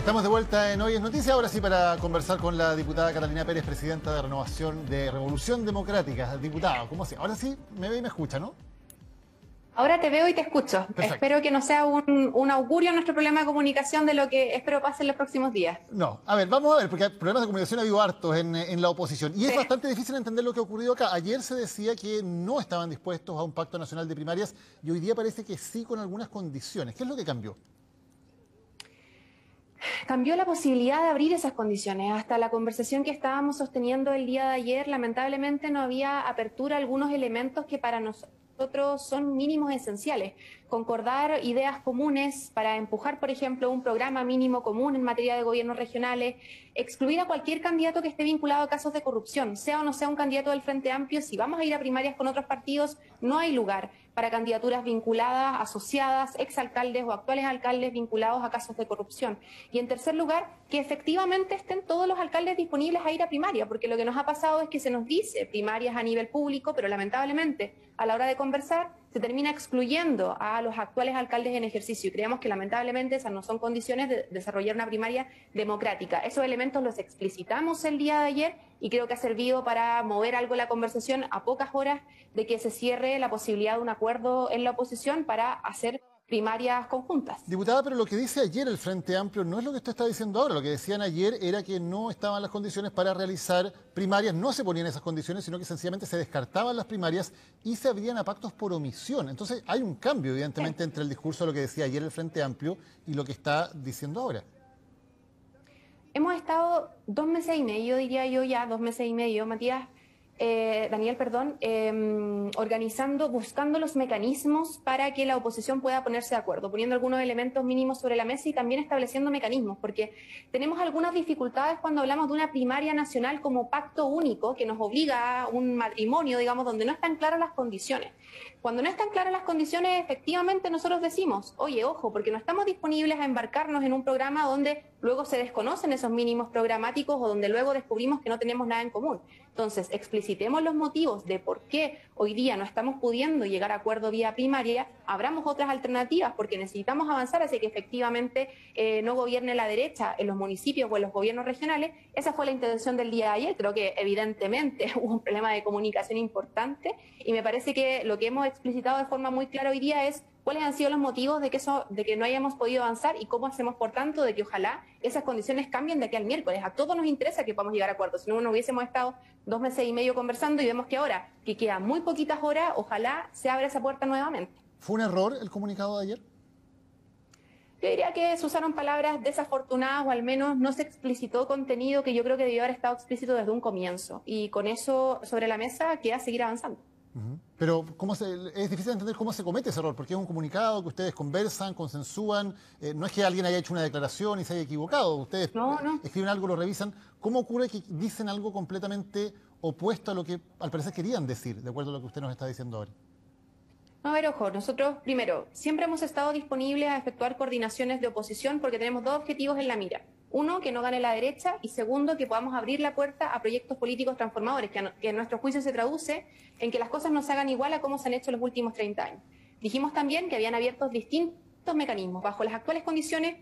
Estamos de vuelta en Hoy es Noticia, ahora sí para conversar con la diputada Catalina Pérez, presidenta de Renovación de Revolución Democrática. Diputada, ¿cómo así? Ahora sí me ve y me escucha, ¿no? Ahora te veo y te escucho. Perfecto. Espero que no sea un augurio nuestro problema de comunicación de lo que espero pase en los próximos días. No, a ver, vamos a ver, porque problemas de comunicación ha habido hartos en la oposición. Y es Sí. bastante difícil entender lo que ha ocurrido acá. Ayer se decía que no estaban dispuestos a un pacto nacional de primarias y hoy día parece que sí con algunas condiciones. ¿Qué es lo que cambió? Cambió la posibilidad de abrir esas condiciones. Hasta la conversación que estábamos sosteniendo el día de ayer, lamentablemente no había apertura a algunos elementos que para nosotros son mínimos esenciales. Concordar ideas comunes para empujar, por ejemplo, un programa mínimo común en materia de gobiernos regionales, excluir a cualquier candidato que esté vinculado a casos de corrupción, sea o no sea un candidato del Frente Amplio. Si vamos a ir a primarias con otros partidos, no hay lugar para candidaturas vinculadas, asociadas, exalcaldes o actuales alcaldes vinculados a casos de corrupción. Y en tercer lugar, que efectivamente estén todos los alcaldes disponibles a ir a primaria, porque lo que nos ha pasado es que se nos dice primarias a nivel público, pero lamentablemente a la hora de conversar se termina excluyendo a los actuales alcaldes en ejercicio y creemos que lamentablemente esas no son condiciones de desarrollar una primaria democrática. Esos elementos los explicitamos el día de ayer y creo que ha servido para mover algo la conversación a pocas horas de que se cierre la posibilidad de un acuerdo en la oposición para hacer primarias conjuntas. Diputada, pero lo que dice ayer el Frente Amplio no es lo que usted está diciendo ahora. Lo que decían ayer era que no estaban las condiciones para realizar primarias, no se ponían esas condiciones, sino que sencillamente se descartaban las primarias y se abrían a pactos por omisión. Entonces hay un cambio, evidentemente, entre el discurso de lo que decía ayer el Frente Amplio y lo que está diciendo ahora. Hemos estado 2 meses y medio, diría yo ya, 2 meses y medio, Matías, Daniel, perdón, organizando, buscando los mecanismos para que la oposición pueda ponerse de acuerdo, poniendo algunos elementos mínimos sobre la mesa y también estableciendo mecanismos, porque tenemos algunas dificultades cuando hablamos de una primaria nacional como pacto único que nos obliga a un matrimonio, digamos, donde no están claras las condiciones. Cuando no están claras las condiciones, efectivamente nosotros decimos, oye, ojo, porque no estamos disponibles a embarcarnos en un programa donde luego se desconocen esos mínimos programáticos o donde luego descubrimos que no tenemos nada en común. Entonces, explicitemos los motivos de por qué hoy día no estamos pudiendo llegar a acuerdo vía primaria, abramos otras alternativas porque necesitamos avanzar hacia que efectivamente no gobierne la derecha en los municipios o en los gobiernos regionales. Esa fue la intención del día de ayer. Creo que evidentemente hubo un problema de comunicación importante y me parece que lo que hemos explicitado de forma muy clara hoy día es cuáles han sido los motivos de que no hayamos podido avanzar y cómo hacemos, por tanto, de que ojalá esas condiciones cambien de aquí al miércoles. A todos nos interesa que podamos llegar a acuerdos, si no, no hubiésemos estado 2 meses y medio conversando y vemos que ahora, que quedan muy poquitas horas, ojalá se abra esa puerta nuevamente. ¿Fue un error el comunicado de ayer? Yo diría que se usaron palabras desafortunadas o al menos no se explicitó contenido que yo creo que debió haber estado explícito desde un comienzo. Y con eso sobre la mesa queda seguir avanzando. Pero es difícil entender cómo se comete ese error, porque es un comunicado que ustedes conversan, consensúan, no es que alguien haya hecho una declaración y se haya equivocado, ustedes No. escriben algo, lo revisan. ¿Cómo ocurre que dicen algo completamente opuesto a lo que al parecer querían decir, de acuerdo a lo que usted nos está diciendo ahora? No, a ver, ojo, nosotros, primero, siempre hemos estado disponibles a efectuar coordinaciones de oposición porque tenemos 2 objetivos en la mira. Uno, que no gane la derecha y segundo, que podamos abrir la puerta a proyectos políticos transformadores, que en nuestro juicio se traduce en que las cosas no se hagan igual a como se han hecho los últimos 30 años. Dijimos también que habían abiertos distintos mecanismos. Bajo las actuales condiciones,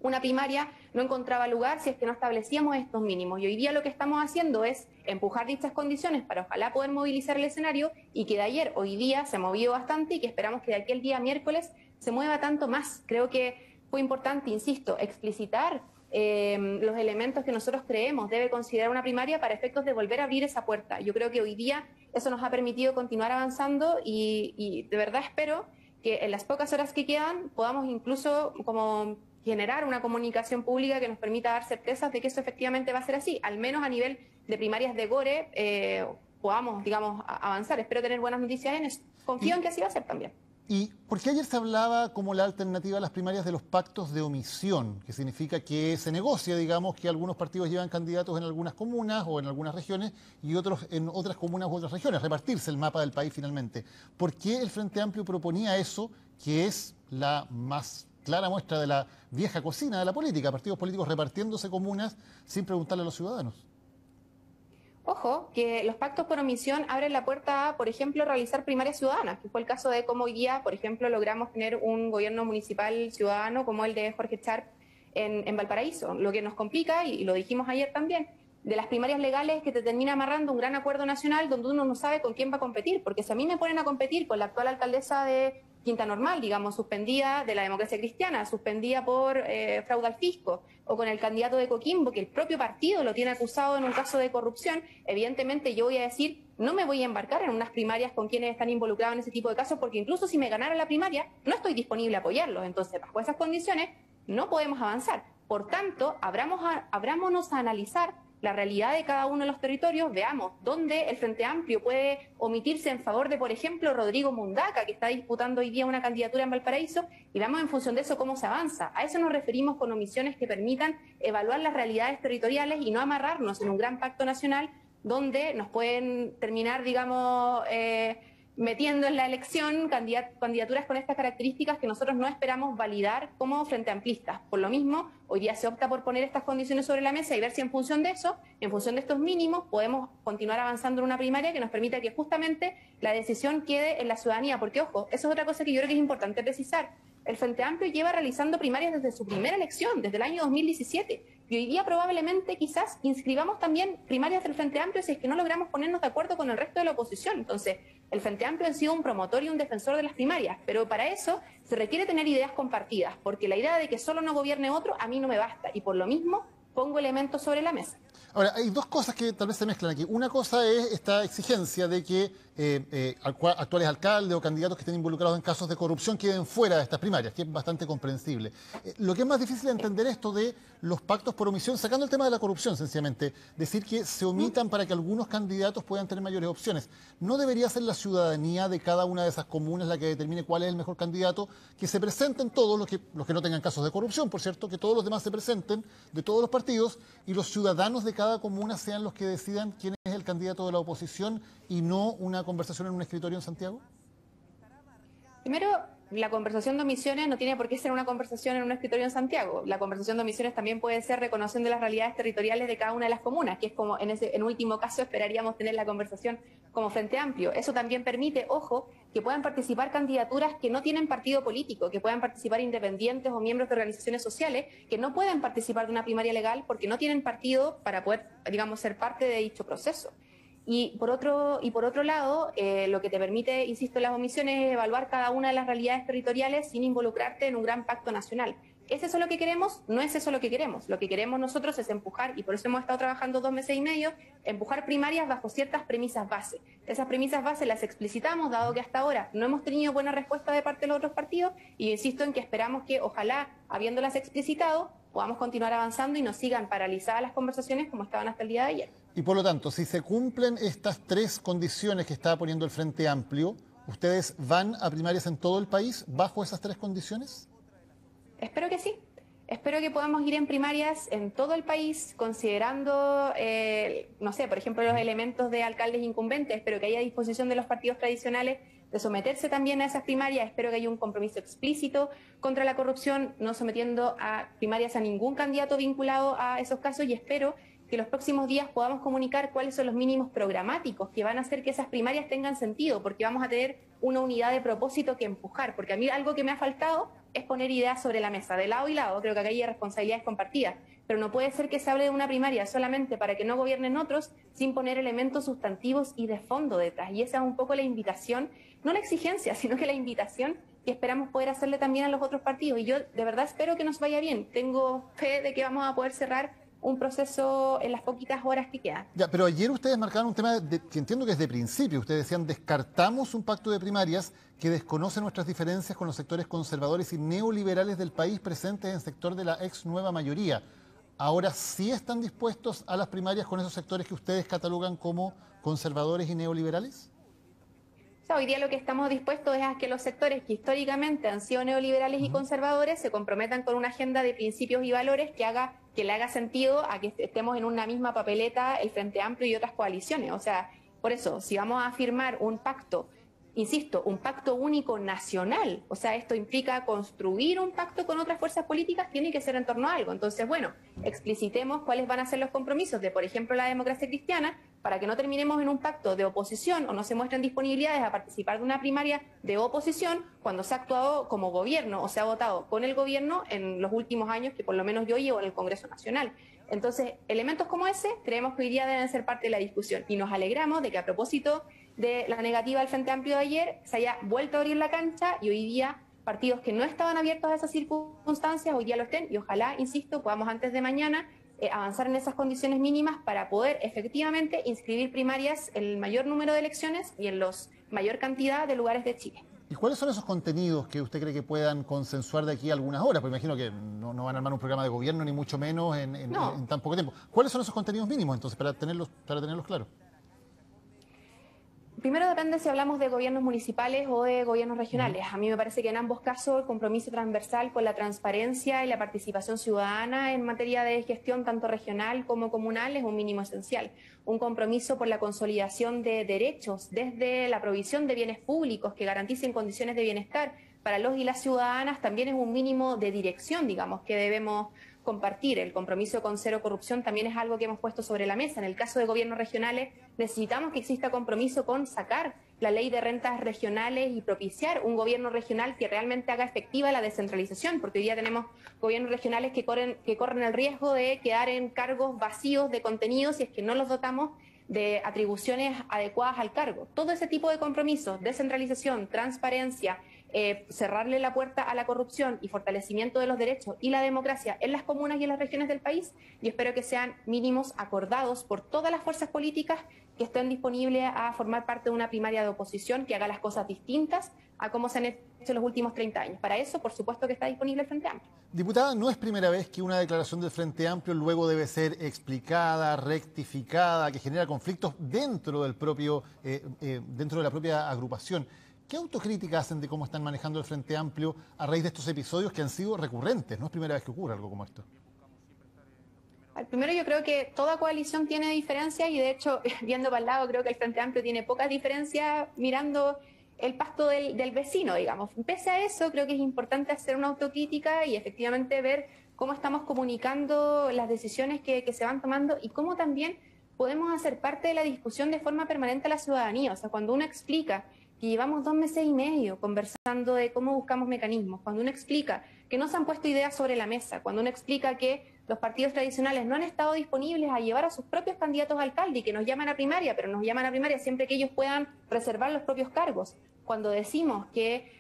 una primaria no encontraba lugar si es que no establecíamos estos mínimos. Y hoy día lo que estamos haciendo es empujar dichas condiciones para ojalá poder movilizar el escenario y que de ayer, hoy día, se movió bastante y que esperamos que de aquí al día miércoles se mueva tanto más. Creo que fue importante, insisto, explicitar los elementos que nosotros creemos debe considerar una primaria para efectos de volver a abrir esa puerta. Yo creo que hoy día eso nos ha permitido continuar avanzando y de verdad espero que en las pocas horas que quedan podamos incluso como generar una comunicación pública que nos permita dar certezas de que eso efectivamente va a ser así, al menos a nivel de primarias de Gore podamos, digamos, avanzar. Espero tener buenas noticias en eso. Confío en que así va a ser también. ¿Y por qué ayer se hablaba como la alternativa a las primarias de los pactos de omisión? Que significa que se negocia, digamos, que algunos partidos llevan candidatos en algunas comunas o en algunas regiones y otros en otras comunas u otras regiones, repartirse el mapa del país finalmente. ¿Por qué el Frente Amplio proponía eso, que es la más clara muestra de la vieja cocina de la política, partidos políticos repartiéndose comunas sin preguntarle a los ciudadanos? Ojo, que los pactos por omisión abren la puerta a, por ejemplo, realizar primarias ciudadanas, que fue el caso de cómo hoy día, por ejemplo, logramos tener un gobierno municipal ciudadano como el de Jorge Charp en Valparaíso. Lo que nos complica, y lo dijimos ayer también, de las primarias legales, que te termina amarrando un gran acuerdo nacional donde uno no sabe con quién va a competir, porque si a mí me ponen a competir con la actual alcaldesa de Quinta Normal, digamos, suspendida de la Democracia Cristiana, suspendida por fraude al fisco, o con el candidato de Coquimbo, que el propio partido lo tiene acusado en un caso de corrupción, evidentemente yo voy a decir, no me voy a embarcar en unas primarias con quienes están involucrados en ese tipo de casos, porque incluso si me ganara la primaria, no estoy disponible a apoyarlos. Entonces, bajo esas condiciones, no podemos avanzar. Por tanto, abrámonos a analizar la realidad de cada uno de los territorios, veamos dónde el Frente Amplio puede omitirse en favor de, por ejemplo, Rodrigo Mundaca, que está disputando hoy día una candidatura en Valparaíso, y veamos en función de eso cómo se avanza. A eso nos referimos con omisiones que permitan evaluar las realidades territoriales y no amarrarnos en un gran pacto nacional donde nos pueden terminar, digamos, metiendo en la elección candidaturas con estas características que nosotros no esperamos validar como frente amplistas. Por lo mismo, hoy día se opta por poner estas condiciones sobre la mesa y ver si en función de eso, en función de estos mínimos, podemos continuar avanzando en una primaria que nos permita que justamente la decisión quede en la ciudadanía. Porque, ojo, eso es otra cosa que yo creo que es importante precisar. El Frente Amplio lleva realizando primarias desde su primera elección, desde el año 2017. Y hoy día probablemente quizás inscribamos también primarias del Frente Amplio si es que no logramos ponernos de acuerdo con el resto de la oposición. Entonces, el Frente Amplio ha sido un promotor y un defensor de las primarias, pero para eso se requiere tener ideas compartidas, porque la idea de que solo no gobierne otro a mí no me basta, y por lo mismo pongo elementos sobre la mesa. Ahora, hay dos cosas que tal vez se mezclan aquí. Una cosa es esta exigencia de que actuales alcaldes o candidatos que estén involucrados en casos de corrupción queden fuera de estas primarias, que es bastante comprensible. Lo que es más difícil de entender esto de los pactos por omisión, sacando el tema de la corrupción, sencillamente, decir que se omitan para que algunos candidatos puedan tener mayores opciones. ¿No debería ser la ciudadanía de cada una de esas comunas la que determine cuál es el mejor candidato? Que se presenten todos, los que no tengan casos de corrupción, por cierto, que todos los demás se presenten, de todos los partidos, y los ciudadanos de cada comuna sean los que decidan quién es el candidato de la oposición y no una conversación en un escritorio en Santiago? Primero, la conversación de omisiones no tiene por qué ser una conversación en un escritorio en Santiago. La conversación de omisiones también puede ser reconociendo las realidades territoriales de cada una de las comunas, que es como en último caso esperaríamos tener la conversación como Frente Amplio. Eso también permite, ojo, que puedan participar candidaturas que no tienen partido político, que puedan participar independientes o miembros de organizaciones sociales, que no pueden participar de una primaria legal porque no tienen partido para poder, digamos, ser parte de dicho proceso. Y por otro lado, lo que te permite, insisto, las omisiones es evaluar cada una de las realidades territoriales sin involucrarte en un gran pacto nacional. ¿Es eso lo que queremos? No es eso lo que queremos. Lo que queremos nosotros es empujar, y por eso hemos estado trabajando 2 meses y medio, empujar primarias bajo ciertas premisas base. Esas premisas base las explicitamos, dado que hasta ahora no hemos tenido buena respuesta de parte de los otros partidos, y insisto en que esperamos que, ojalá, habiéndolas explicitado, podamos continuar avanzando y no sigan paralizadas las conversaciones como estaban hasta el día de ayer. Y por lo tanto, si se cumplen estas 3 condiciones que estaba poniendo el Frente Amplio, ¿ustedes van a primarias en todo el país bajo esas 3 condiciones? Espero que sí. Espero que podamos ir en primarias en todo el país, considerando, no sé, por ejemplo, los elementos de alcaldes incumbentes. Espero que haya disposición de los partidos tradicionales de someterse también a esas primarias. Espero que haya un compromiso explícito contra la corrupción, no sometiendo a primarias a ningún candidato vinculado a esos casos, y espero que los próximos días podamos comunicar cuáles son los mínimos programáticos que van a hacer que esas primarias tengan sentido, porque vamos a tener una unidad de propósito que empujar. Porque a mí algo que me ha faltado es poner ideas sobre la mesa, de lado y lado. Creo que acá hay responsabilidades compartidas, pero no puede ser que se hable de una primaria solamente para que no gobiernen otros sin poner elementos sustantivos y de fondo detrás. Y esa es un poco la invitación, no la exigencia, sino que la invitación que esperamos poder hacerle también a los otros partidos. Y yo de verdad espero que nos vaya bien. Tengo fe de que vamos a poder cerrar un proceso en las poquitas horas que quedan. Ya, pero ayer ustedes marcaron un tema que entiendo que es de principio. Ustedes decían, descartamos un pacto de primarias que desconoce nuestras diferencias con los sectores conservadores y neoliberales del país presentes en el sector de la ex nueva mayoría. Ahora sí están dispuestos a las primarias con esos sectores que ustedes catalogan como conservadores y neoliberales. Hoy día lo que estamos dispuestos es a que los sectores que históricamente han sido neoliberales y conservadores se comprometan con una agenda de principios y valores que le haga sentido a que estemos en una misma papeleta el Frente Amplio y otras coaliciones. O sea, por eso, si vamos a firmar un pacto insisto, un pacto único nacional, o sea, esto implica construir un pacto con otras fuerzas políticas, tiene que ser en torno a algo. Entonces, bueno, explicitemos cuáles van a ser los compromisos de, por ejemplo, la democracia cristiana, para que no terminemos en un pacto de oposición o no se muestren disponibilidades a participar de una primaria de oposición cuando se ha actuado como gobierno o se ha votado con el gobierno en los últimos años que por lo menos yo llevo en el Congreso Nacional. Entonces, elementos como ese creemos que hoy día deben ser parte de la discusión y nos alegramos de que a propósito de la negativa del Frente Amplio de ayer se haya vuelto a abrir la cancha y hoy día partidos que no estaban abiertos a esas circunstancias hoy día lo estén y ojalá, insisto, podamos antes de mañana avanzar en esas condiciones mínimas para poder efectivamente inscribir primarias en el mayor número de elecciones y en la mayor cantidad de lugares de Chile. ¿Y cuáles son esos contenidos que usted cree que puedan consensuar de aquí a algunas horas? Porque imagino que no van a armar un programa de gobierno, ni mucho menos en tan poco tiempo. ¿Cuáles son esos contenidos mínimos entonces para tenerlos claros? Primero depende si hablamos de gobiernos municipales o de gobiernos regionales. A mí me parece que en ambos casos el compromiso transversal con la transparencia y la participación ciudadana en materia de gestión tanto regional como comunal es un mínimo esencial. Un compromiso por la consolidación de derechos desde la provisión de bienes públicos que garanticen condiciones de bienestar para los y las ciudadanas también es un mínimo de dirección, digamos, que debemos compartir. El compromiso con cero corrupción también es algo que hemos puesto sobre la mesa. En el caso de gobiernos regionales necesitamos que exista compromiso con sacar la ley de rentas regionales y propiciar un gobierno regional que realmente haga efectiva la descentralización, porque hoy día tenemos gobiernos regionales que corren el riesgo de quedar en cargos vacíos de contenidos si es que no los dotamos de atribuciones adecuadas al cargo. Todo ese tipo de compromisos, descentralización, transparencia, cerrarle la puerta a la corrupción y fortalecimiento de los derechos y la democracia en las comunas y en las regiones del país, yo espero que sean mínimos acordados por todas las fuerzas políticas que estén disponibles a formar parte de una primaria de oposición que haga las cosas distintas a cómo se han hecho en los últimos 30 años. Para eso, por supuesto que está disponible el Frente Amplio. Diputada, no es primera vez que una declaración del Frente Amplio luego debe ser explicada, rectificada, que genera conflictos dentro del propio, dentro de la propia agrupación. ¿Qué autocrítica hacen de cómo están manejando el Frente Amplio a raíz de estos episodios que han sido recurrentes? No es primera vez que ocurre algo como esto. Primero yo creo que toda coalición tiene diferencias y de hecho, viendo para el lado, creo que el Frente Amplio tiene pocas diferencias mirando el pasto del vecino, digamos. Pese a eso, creo que es importante hacer una autocrítica y efectivamente ver cómo estamos comunicando las decisiones que se van tomando y cómo también podemos hacer parte de la discusión de forma permanente a la ciudadanía. O sea, cuando uno explica que llevamos 2 meses y medio conversando de cómo buscamos mecanismos, cuando uno explica que no se han puesto ideas sobre la mesa, cuando uno explica que los partidos tradicionales no han estado disponibles a llevar a sus propios candidatos a alcalde y que nos llaman a primaria, pero nos llaman a primaria siempre que ellos puedan reservar los propios cargos, cuando decimos que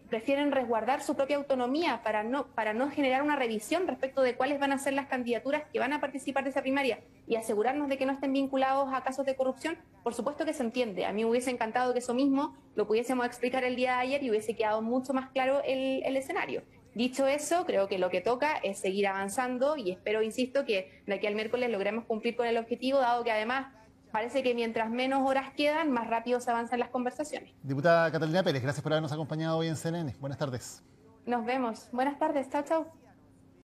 prefieren resguardar su propia autonomía para no generar una revisión respecto de cuáles van a ser las candidaturas que van a participar de esa primaria y asegurarnos de que no estén vinculados a casos de corrupción, por supuesto que se entiende. A mí me hubiese encantado que eso mismo lo pudiésemos explicar el día de ayer y hubiese quedado mucho más claro el escenario. Dicho eso, creo que lo que toca es seguir avanzando y espero, insisto, que de aquí al miércoles logremos cumplir con el objetivo, dado que además parece que mientras menos horas quedan, más rápido se avanzan las conversaciones. Diputada Catalina Pérez, gracias por habernos acompañado hoy en CNN. Buenas tardes. Nos vemos. Buenas tardes. Chao, chao.